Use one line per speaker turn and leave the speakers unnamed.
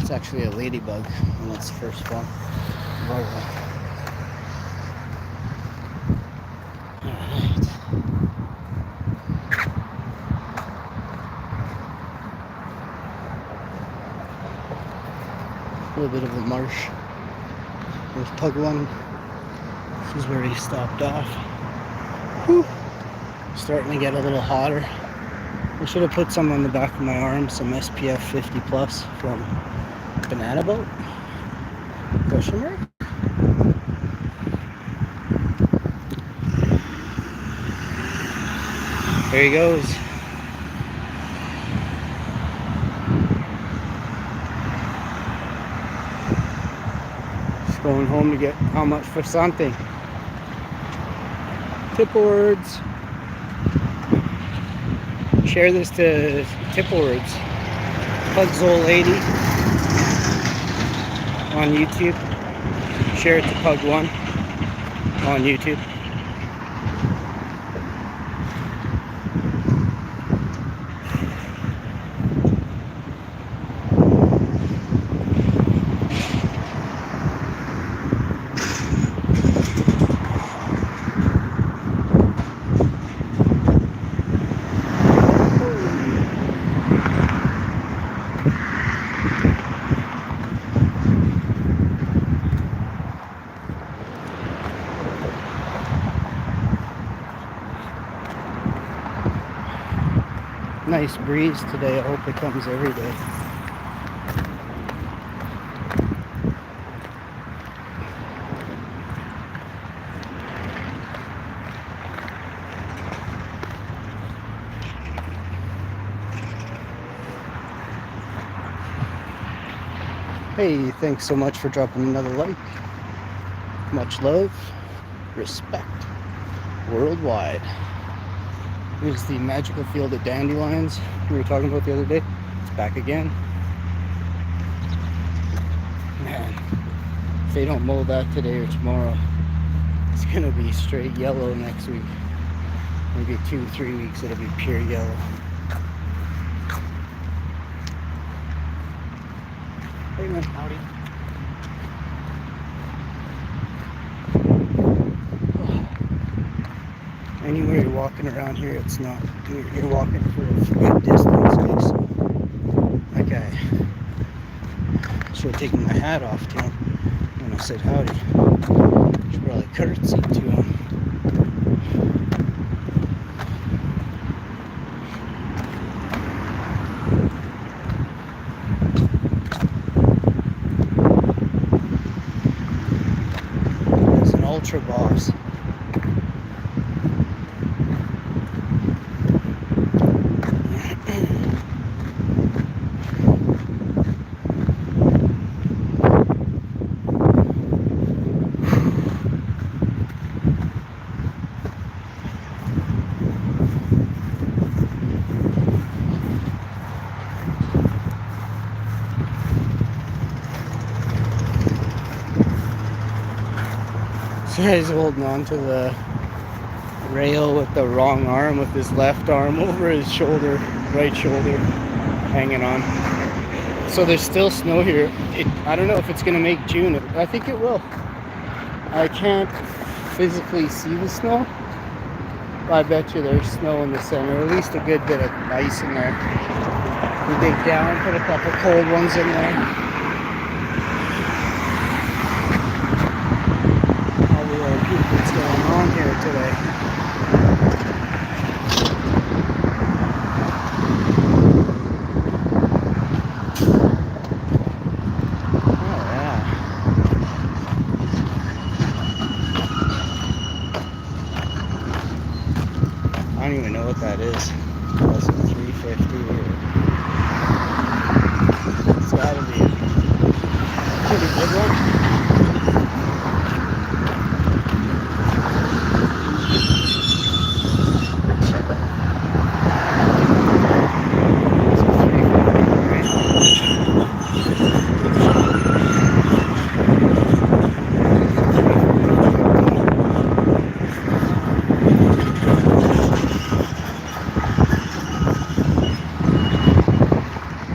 It's actually a ladybug, and that's the first one. Alright. A little bit of a marsh. There's pug one. This is where he stopped off. Whew. Starting to get a little hotter. I should have put some on the back of my arm, some SPF 50 plus from Banana Boat. Question mark? There he goes. Just going home to get how much for something. Tipple words. Share this to Tipple words. Pug's old lady on YouTube. Share it to Pug One on YouTube. Nice breeze today. I hope it comes every day. Hey, thanks so much for dropping another like. Much love, respect, worldwide. Here's the magical field of dandelions we were talking about the other day. It's back again. Man, if they don't mow that today or tomorrow, it's gonna be straight yellow next week. Maybe 2-3 weeks, it'll be pure yellow. Hey man, howdy. Anywhere you're walking around here, it's not. You're walking for a good distance. Okay. Should have taken my hat off to him when I said howdy. Should probably curtsy to him. There's an ultra boss. This guy's holding on to the rail with the wrong arm, with his left arm over his shoulder, right shoulder, hanging on. So there's still snow here. I don't know if it's going to make June. I think it will. I can't physically see the snow. I bet you there's snow in the center, at least a good bit of ice in there. We dig down, put a couple cold ones in there. What's going on here today? Oh yeah. I don't even know what that is. That's a 350 or... It's gotta be a pretty good one.